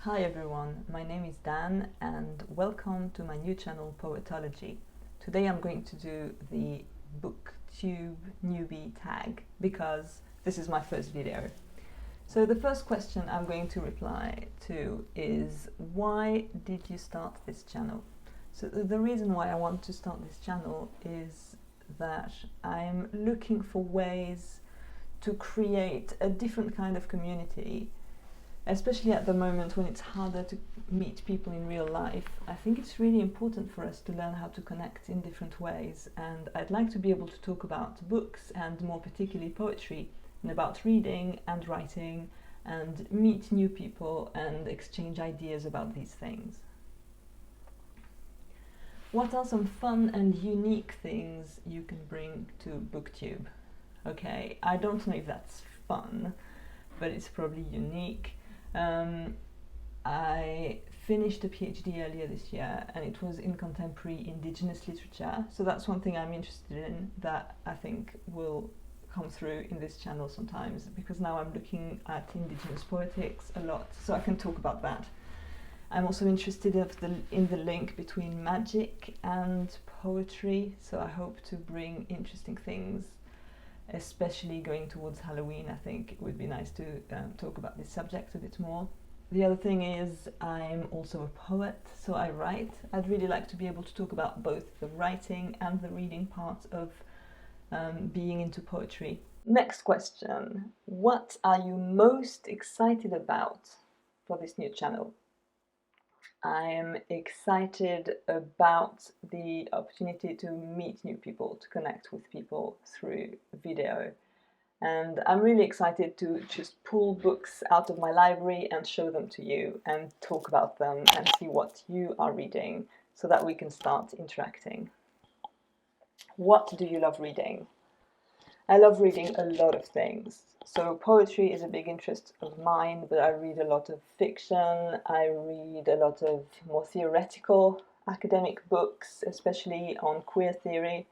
Hi everyone, my name is Dan and welcome to my new channel Poetology. Today I'm going to do the Booktube Newbie Tag because this is my first video. So the first question I'm going to reply to is, why did you start this channel? So the reason why I want to start this channel is that I'm looking for ways to create a different kind of community, especially at the moment when it's harder to meet people in real life. I think it's really important for us to learn how to connect in different ways, and I'd like to be able to talk about books and more particularly poetry, and about reading and writing, and meet new people and exchange ideas about these things. What are some fun and unique things you can bring to Booktube? Okay, I don't know if that's fun, but it's probably unique. I finished a PhD earlier this year and it was in contemporary Indigenous literature, so that's one thing I'm interested in that I think will come through in this channel sometimes, because now I'm looking at Indigenous poetics a lot, so I can talk about that. I'm also interested in the link between magic and poetry, so I hope to bring interesting things, especially going towards Halloween. I think it would be nice to talk about this subject a bit more. The other thing is I'm also a poet, so I write. I'd really like to be able to talk about both the writing and the reading part of being into poetry. Next question. What are you most excited about for this new channel? I'm excited about the opportunity to meet new people, to connect with people through video. And I'm really excited to just pull books out of my library and show them to you and talk about them and see what you are reading so that we can start interacting. What do you love reading? I love reading a lot of things. So poetry is a big interest of mine, but I read a lot of fiction, I read a lot of more theoretical academic books, especially on queer theory,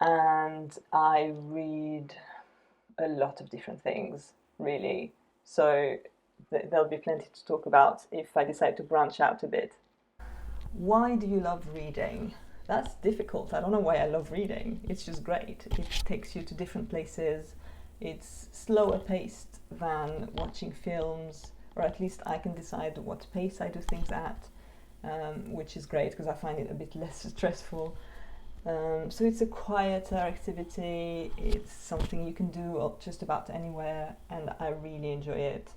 and I read a lot of different things, really. So there'll be plenty to talk about if I decide to branch out a bit. Why do you love reading? That's difficult. I don't know why I love reading. It's just great. It takes you to different places. It's slower paced than watching films, or at least I can decide what pace I do things at, which is great because I find it a bit less stressful. So it's a quieter activity. It's something you can do just about anywhere, and I really enjoy it.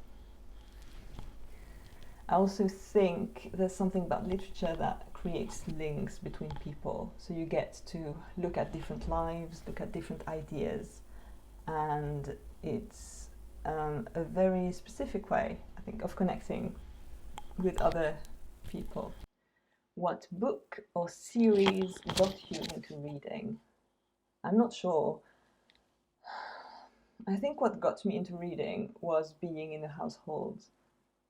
I also think there's something about literature that creates links between people, so you get to look at different lives, look at different ideas, and it's a very specific way, I think, of connecting with other people. What book or series got you into reading? I'm not sure. I think what got me into reading was being in a household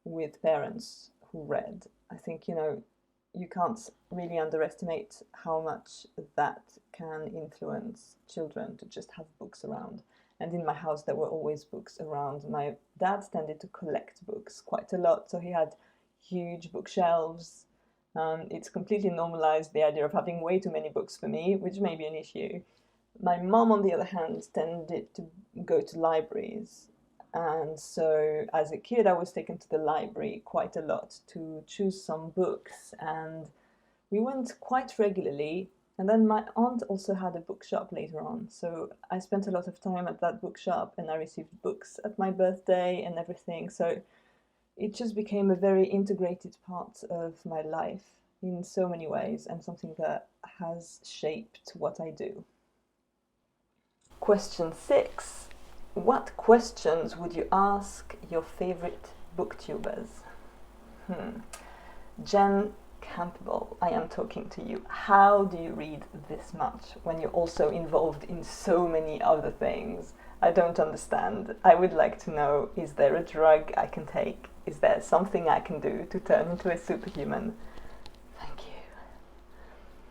with parents who read. I think, you can't really underestimate how much that can influence children to just have books around. And in my house there were always books around. My dad tended to collect books quite a lot, so he had huge bookshelves. It's completely normalized, the idea of having way too many books for me, which may be an issue. My mom, on the other hand, tended to go to libraries. And so as a kid, I was taken to the library quite a lot to choose some books, and we went quite regularly. And then my aunt also had a bookshop later on, so I spent a lot of time at that bookshop, and I received books at my birthday and everything. So it just became a very integrated part of my life in so many ways, and something that has shaped what I do. Question 6. What questions would you ask your favorite booktubers? Jen Campbell, I am talking to you. How do you read this much when you're also involved in so many other things? I don't understand. I would like to know, is there a drug I can take? Is there something I can do to turn into a superhuman? Thank you.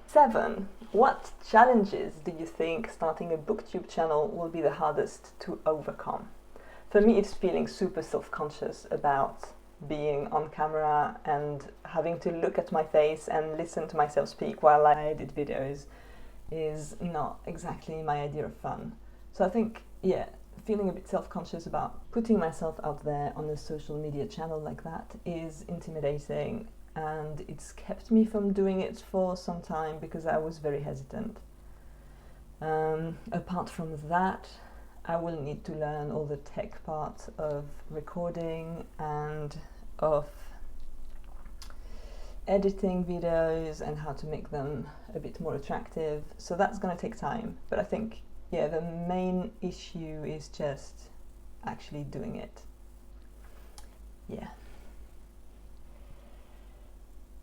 7. What challenges do you think starting a booktube channel will be the hardest to overcome? For me, it's feeling super self-conscious about being on camera and having to look at my face and listen to myself speak while I edit videos is not exactly my idea of fun. So I think, yeah, feeling a bit self-conscious about putting myself out there on a social media channel like that is intimidating, and it's kept me from doing it for some time because I was very hesitant. Apart from that, I will need to learn all the tech parts of recording and of editing videos and how to make them a bit more attractive. So that's going to take time, but I think, yeah, the main issue is just actually doing it. Yeah.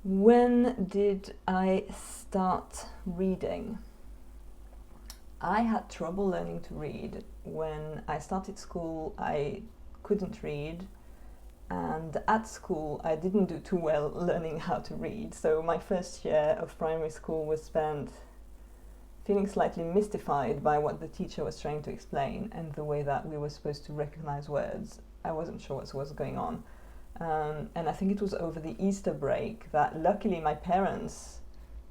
When did I start reading? I had trouble learning to read. When I started school, I couldn't read, and at school I didn't do too well learning how to read. So my first year of primary school was spent feeling slightly mystified by what the teacher was trying to explain and the way that we were supposed to recognize words. I wasn't sure what was going on. And I think it was over the Easter break that luckily my parents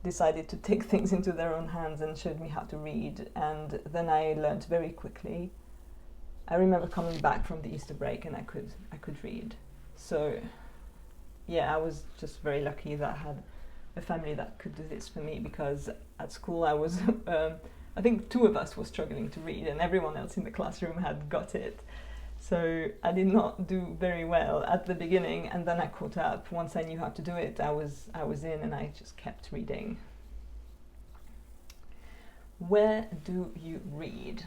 decided to take things into their own hands and showed me how to read, and then I learned very quickly. I remember coming back from the Easter break and I could read. So yeah, I was just very lucky that I had a family that could do this for me, because at school I was I think 2 of us were struggling to read and everyone else in the classroom had got it. So I did not do very well at the beginning, and then I caught up. Once I knew how to do it, I was in, and I just kept reading. Where do you read?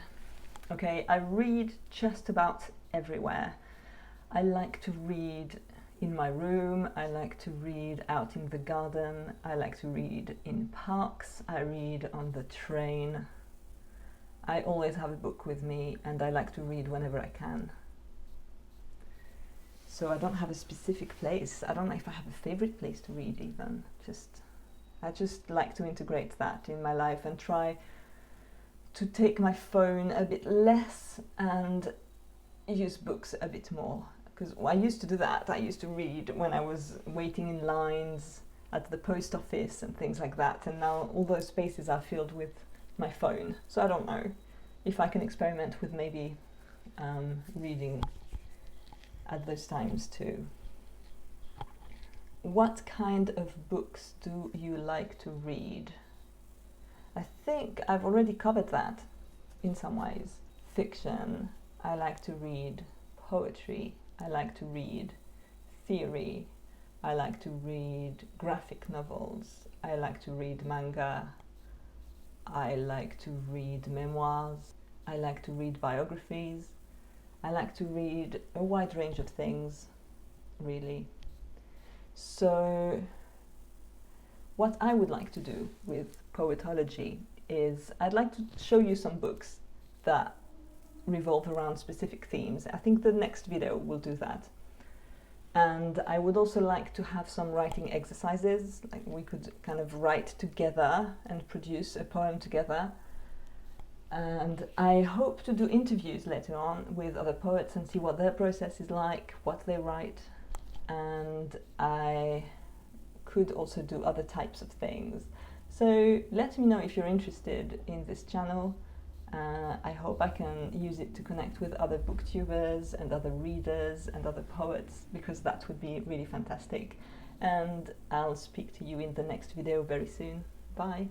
Okay, I read just about everywhere. I like to read in my room, I like to read out in the garden, I like to read in parks, I read on the train. I always have a book with me, and I like to read whenever I can. So I don't have a specific place. I don't know if I have a favorite place to read even. I just like to integrate that in my life and try to take my phone a bit less and use books a bit more. Because I used to do that. I used to read when I was waiting in lines at the post office and things like that. And now all those spaces are filled with my phone. So I don't know if I can experiment with maybe reading at those times too. What kind of books do you like to read? I think I've already covered that in some ways. Fiction, I like to read. Poetry, I like to read. Theory, I like to read graphic novels. I like to read manga. I like to read memoirs. I like to read biographies. I like to read a wide range of things, really. So what I would like to do with Poetology is I'd like to show you some books that revolve around specific themes. I think the next video will do that. And I would also like to have some writing exercises, like we could kind of write together and produce a poem together. And I hope to do interviews later on with other poets and see what their process is like, what they write. And I could also do other types of things. So let me know if you're interested in this channel. I hope I can use it to connect with other booktubers and other readers and other poets, because that would be really fantastic. And I'll speak to you in the next video very soon. Bye!